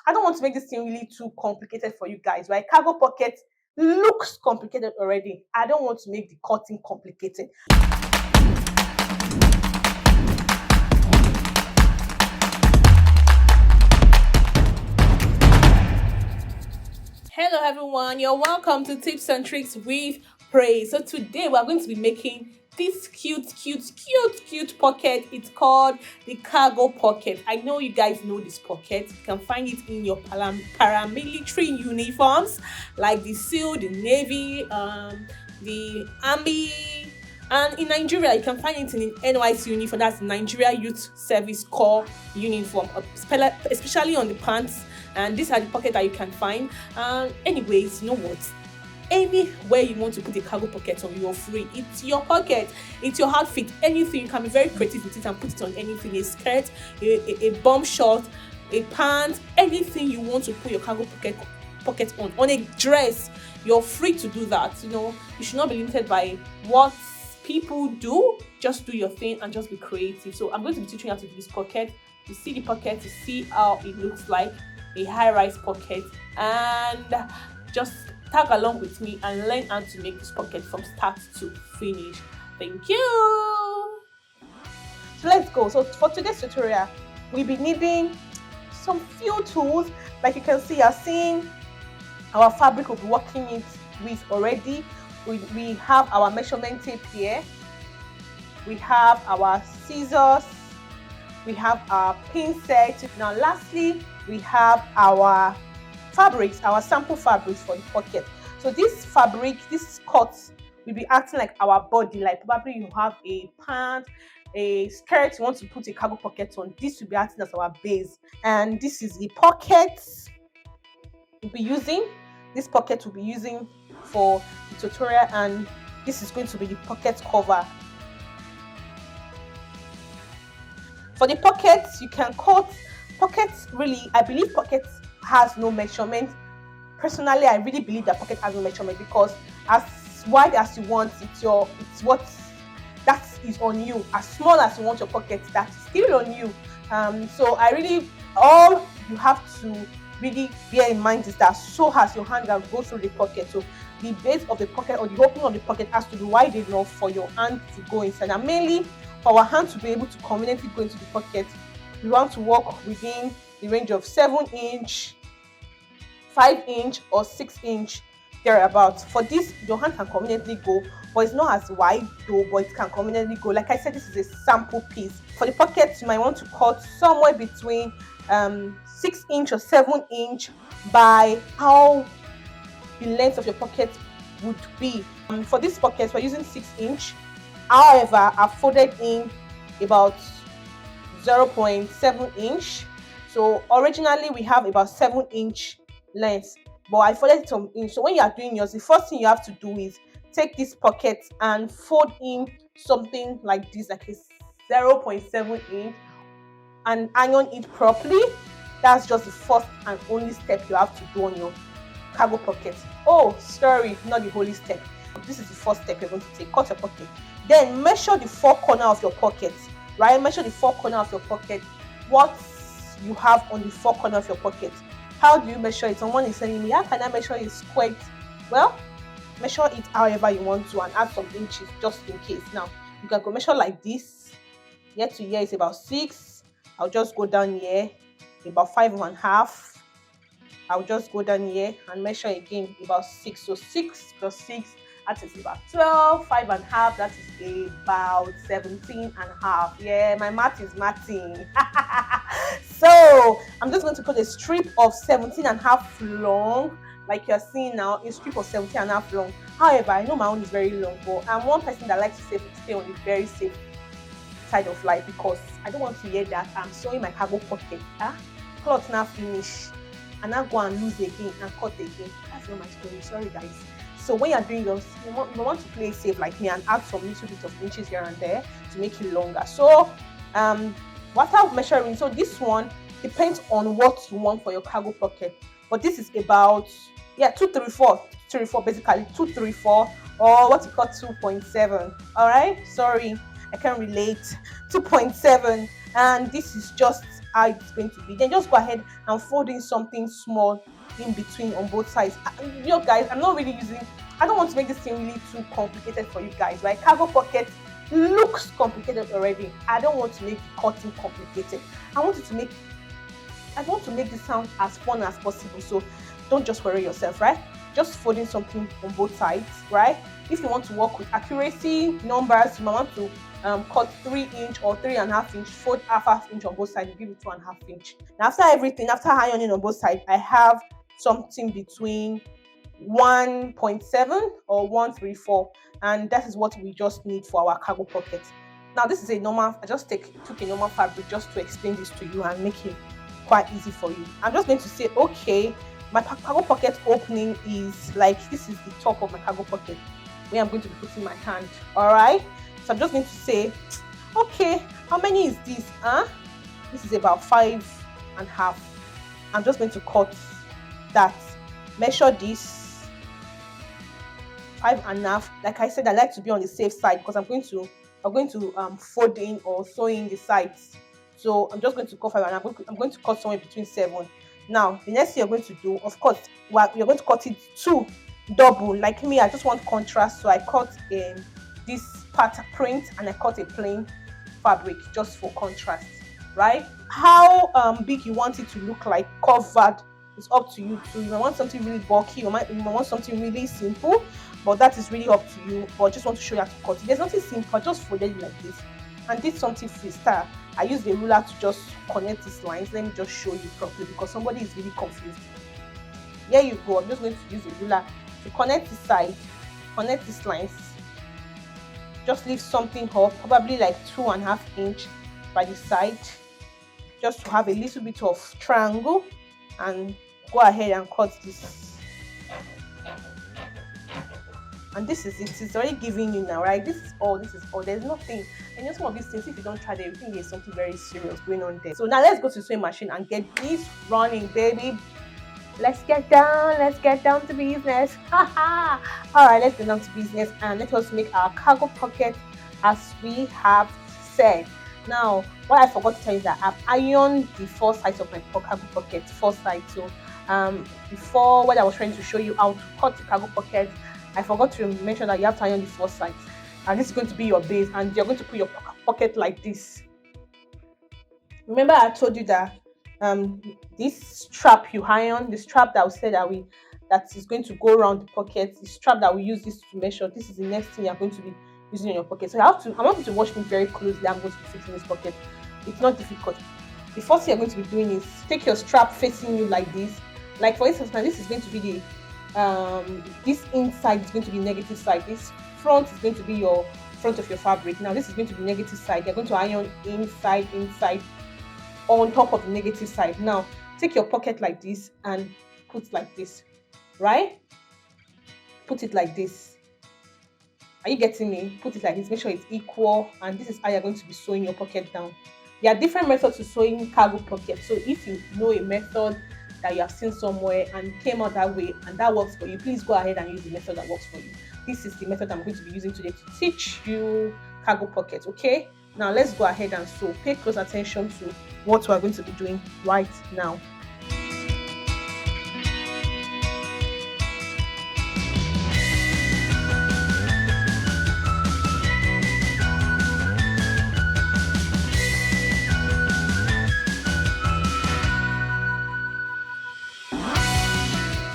I don't want to make this thing really too complicated for you guys, right? Cargo pocket looks complicated already. I don't want to make the cutting complicated. Hello everyone, you're welcome to Tips and Tricks with Praiz. So today we're going to be making this cute pocket. It's called the cargo pocket. I know you guys know this pocket. You can find it in your paramilitary uniforms like the SEAL, the Navy, the Army. And in Nigeria, you can find it in NYC uniform. That's Nigeria Youth Service Corps uniform, especially on the pants. And these are the pockets that you can find. Anyways, you know what? Anywhere you want to put a cargo pocket on, you're free. It's your pocket, it's your outfit, anything. You can be very creative with it and put it on anything: a skirt, a bomb short, a pant, anything you want to put your cargo pocket on a dress. You're free to do that. You should not be limited by what people do. Just do your thing and just be creative. So I'm going to be teaching you how to do this pocket. You see the pocket, you see how it looks like a high-rise pocket, and just tag along with me and learn how to make this pocket from start to finish. Thank you. So let's go. So for today's tutorial, we'll be needing some few tools. Like you can see, you're seeing our fabric we'll be working it with already. We have our measurement tape here, we have our scissors, we have our pin set. Now lastly, we have our fabrics, our sample fabrics for the pocket. So this fabric, this cut will be acting like our body. Like probably you have a pant, a skirt, you want to put a cargo pocket on, this will be acting as our base. And this is the pocket we'll be using. This pocket we'll be using for the tutorial, and this is going to be the pocket cover. For the pockets, you can cut pockets. Really, I believe pockets has no measurement. Personally, I really believe that pocket has no measurement, because as wide as you want, it's what that is on you. As small as you want your pocket, that's still on you. So all you have to really bear in mind is that so has your hand that goes through the pocket. So the base of the pocket or the opening of the pocket has to be wide enough for your hand to go inside. And mainly for our hand to be able to conveniently go into the pocket, we want to work within the range of 7-inch, 5-inch, or 6-inch thereabouts. For this, your hand can conveniently go, but it's not as wide though, but it can conveniently go. Like I said, this is a sample piece. For the pockets, you might want to cut somewhere between 6-inch or 7-inch by how the length of your pocket would be. For this pocket, we're using 6-inch. However, I've folded in about 0.7-inch. So originally we have about 7-inch length, but I folded it some inch. So when you are doing yours, the first thing you have to do is take this pocket and fold in something like this, like a 0.7-inch, and iron it properly. That's just the first and only step you have to do on your cargo pocket. Oh, sorry, not the holy step. This is the first step you're going to take. Cut your pocket. Then measure the four corners of your pocket, right? Measure the four corners of your pocket. What you have on the four corners of your pocket. How do you measure it? Someone is telling me, how can I measure it squared? Well, measure it however you want to and add some inches just in case. Now, you can go measure like this. Here to here is about 6. I'll just go down here about 5.5. I'll just go down here and measure again about 6. So 6 plus 6, that is about 12. 5.5, that is about 17.5. Yeah, my math is mathing. So I'm just going to cut a strip of 17.5 long, like you're seeing now, a strip of 17.5 long. However, I know my own is very long, but I'm one person that likes to stay on the very safe side of life, because I don't want to hear that I'm sewing my cargo pocket. Cloth now finish, and now go and lose again and cut again. That's not my story. Sorry guys. So when you're doing yours, you want to play safe like me and add some little bit of inches here and there to make it longer. So what I'm measuring, so this one depends on what you want for your cargo pocket, but this is about 234 basically, 234, or what you call 2.7. all right, sorry, I can't relate. 2.7, and this is just how it's going to be. Then just go ahead and fold in something small in between on both sides. Guys, I'm not really using, I don't want to make this thing really too complicated for you guys, right? Cargo pocket looks complicated already. I don't want to make the cutting complicated. I want to make this sound as fun as possible. So don't just worry yourself, right? Just folding something on both sides, right? If you want to work with accuracy, numbers, you might want to cut 3 inch or 3.5 inch, fold half inch on both sides, give it 2.5 inch. Now after everything, after ironing on both sides, I have something between 1.7 or 134, and that is what we just need for our cargo pocket. Now this is a normal, I just took a normal fabric just to explain this to you and make it quite easy for you. I'm just going to say, okay, my cargo pocket opening is like, this is the top of my cargo pocket where I'm going to be putting my hand. All right, so I'm just going to say, okay, how many is this? This is about 5.5. I'm just going to cut that. Measure this 5.5. Like I said, I like to be on the safe side because I'm going to fold in or sew in the sides. So I'm just going to cut 5.5. I'm going to cut somewhere between 7. Now the next thing you're going to do, of course, you're going to cut it 2 double. Like me, I just want contrast, so I cut this pattern print and I cut a plain fabric just for contrast, right? How big you want it to look like covered is up to you too. You might want something really bulky, you might want something really simple, but that is really up to you. But I just want to show you how to cut it. There's nothing simple, I just folded it like this and did something freestyle. I used a ruler to just connect these lines. Let me just show you properly because somebody is really confused. Here you go. I'm just going to use a ruler to connect this side, connect these lines. Just leave something up, probably like 2.5 inch by the side, just to have a little bit of triangle, and go ahead and cut this. And this is it. It's already giving you now, right? This is all. There's nothing. And some of these things, if you don't try them, you think there's something very serious going on there. So now let's go to the sewing machine and get this running, baby. Let's get down to business. All right, let's get down to business and let us make our cargo pocket as we have said. Now, what I forgot to tell you is that I've ironed the 4 sides of my cargo pocket, 4 sides. So before, when I was trying to show you how to cut the cargo pocket, I forgot to mention that you have to iron the 4 sides, and this is going to be your base, and you're going to put your pocket like this. Remember I told you that this strap you iron, the strap that we said that is going to go around the pocket, the strap that we use this to measure, this is the next thing you're going to be using in your pocket. So I want you to watch me very closely. I'm going to be fixing this pocket. It's not difficult. The first thing you're going to be doing is take your strap facing you like this. Like for instance, now this is going to be the this inside is going to be negative side, this front is going to be your front of your fabric. Now this is going to be negative side. You're going to iron inside on top of the negative side. Now take your pocket like this and put like this, right? Put it like this. Are you getting me? Put it like this. Make sure it's equal, and this is how you're going to be sewing your pocket down. There are different methods to sewing cargo pocket. So if you know a method that you have seen somewhere and came out that way and that works for you, please go ahead and use the method that works for you. This is the method I'm going to be using today to teach you cargo pocket. Okay, now let's go ahead and sew. Pay close attention to what we're going to be doing right now.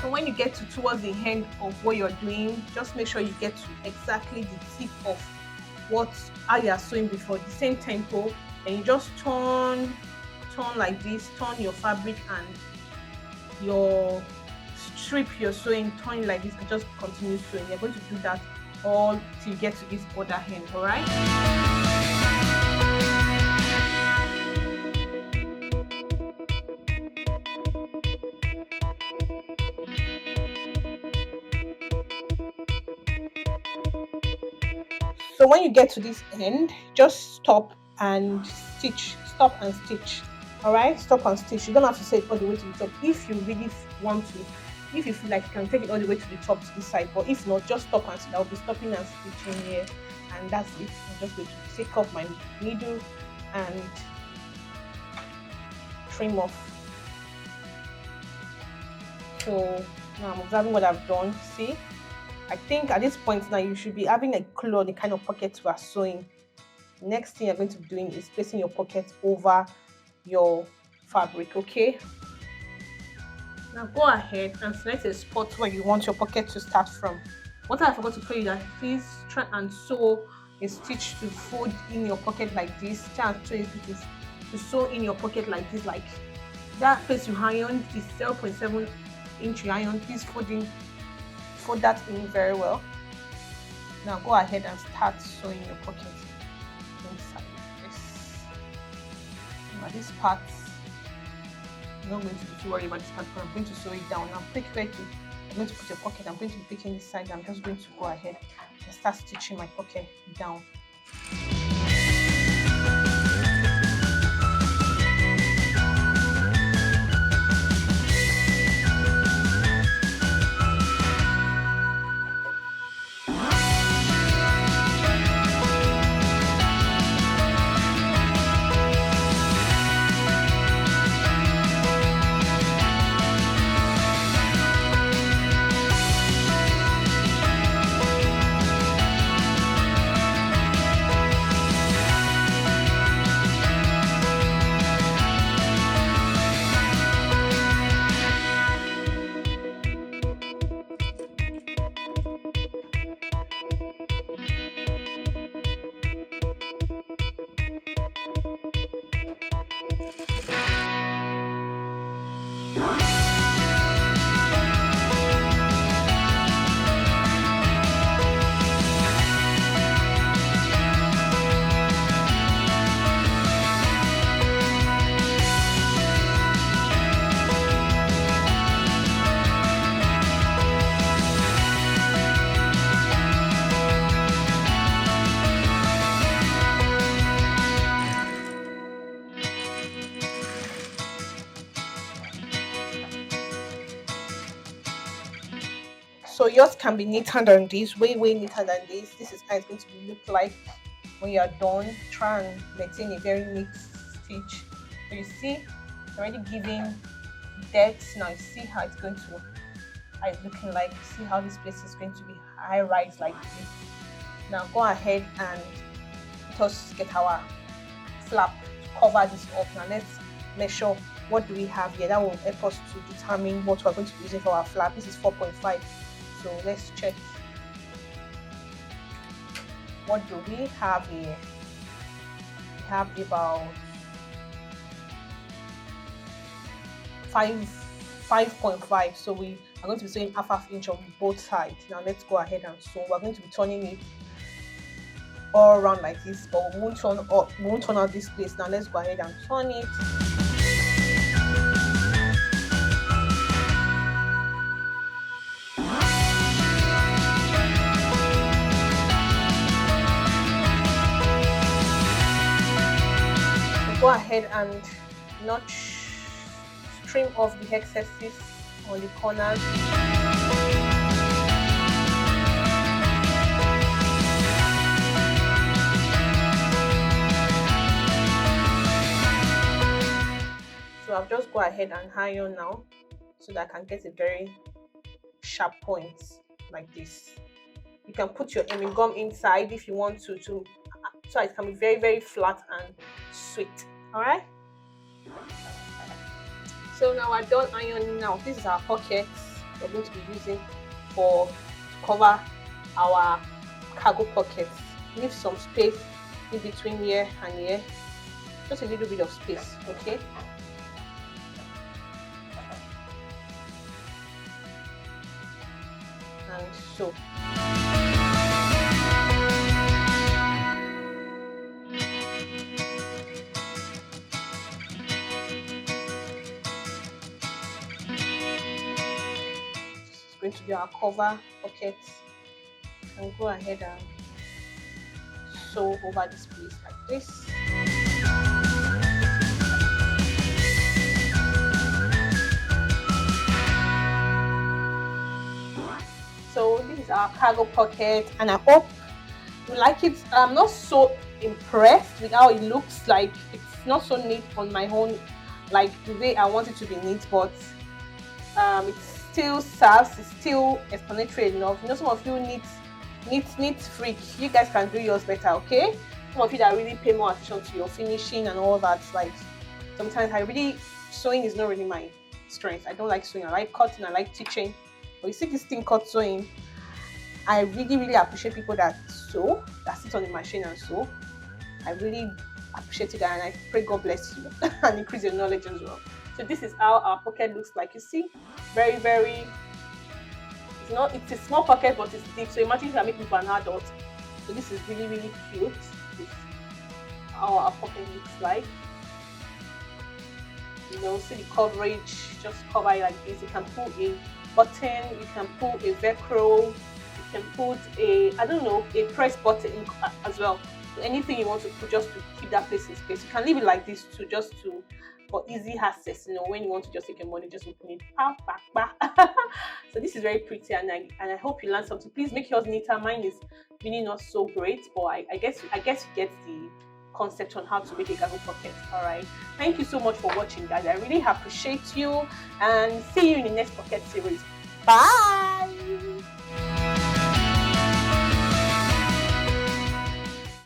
When you get towards the end of what you're doing, just make sure you get to exactly the tip of how you are sewing before, the same tempo, and you just turn like this, turn your fabric and your strip you're sewing, turn like this, and just continue sewing. You're going to do that all till you get to this other end. All right. So when you get to this end, just stop and stitch. Stop and stitch. All right, stop and stitch. You don't have to say it all the way to the top. If you really want to, if you feel like you can take it all the way to the top to this side, but if not, just stop and stitch. I'll be stopping and stitching here, and that's it. I'm just going to take off my needle and trim off. So now I'm observing what I've done. See, I think at this point now you should be having a clue on the kind of pockets we are sewing. Next thing you're going to be doing is placing your pocket over your fabric. Okay, now go ahead and select a spot where you want your pocket to start from. What I forgot to tell you that please try and sew a stitch to fold in your pocket like this. Try and sew a stitch to sew in your pocket like this, like that place you ironed is 0.7-inch you iron. Please fold that in very well. Now go ahead and start sewing your pocket inside this. Now this part, I'm not going to be too worried about this part, but I'm going to sew it down. Now pick where I'm going to put your pocket. I'm going to be picking this side. I'm just going to go ahead and start stitching my pocket down. So yours can be neater than this, way neater than this. This is how it's going to look like when you are done. Try and maintain a very neat stitch. So you see, it's already giving depth. Now you see how it's going to, how it's looking like. See how this place is going to be high rise like this. Now go ahead and let us get our flap to cover this up. Now let's measure what do we have here. That will help us to determine what we're going to be using for our flap. This is 4.5. So let's check. What do we have here? We have about 5.5. So we are going to be sewing half inch on both sides. Now let's go ahead and sew. We're going to be turning it all around like this, but we won't turn out this place. Now let's go ahead and turn it. Go ahead and trim off the excesses on the corners. So I'll just go ahead and iron now so that I can get a very sharp point like this. You can put your hemming gum inside if you want to so it can be very flat and sweet. All right, so now we're done ironing. Now this is our pockets we're going to be using to cover our cargo pockets. Leave some space in between here and here, just a little bit of space. Okay, and so going to be our cover pocket, and go ahead and sew over this place like this. So this is our cargo pocket, and I hope you like it. I'm not so impressed with how it looks like. It's not so neat on my own like the way I want it to be neat, but it still serves, it's still explanatory enough. You know, some of you neat freak, you guys can do yours better, okay? Some of you that really pay more attention to your finishing and all that, like sometimes I really, sewing is not really my strength. I don't like sewing. I like cutting, I like teaching. But you see this thing called sewing, I really, really appreciate people that sew, that sit on the machine and sew. I really appreciate it, and I pray God bless you and increase your knowledge as well. So this is how our pocket looks like. You see, very, very. It's a small pocket, but it's deep. So imagine if you're making for an adult. So this is really, really cute. This is how our pocket looks like. You know, see the coverage. Just cover it like this. You can pull a button. You can pull a Velcro. You can put a, I don't know, a press button as well. So anything you want to put just to keep that place in space. You can leave it like this too, just to for easy access. You know, when you want to just take your money, just open it. So this is very pretty, and I hope you learned something. Please make yours neater. Mine is really not so great, but I guess you get the concept on how to make a cargo pocket. All right. Thank you so much for watching, guys. I really appreciate you, and see you in the next pocket series. Bye.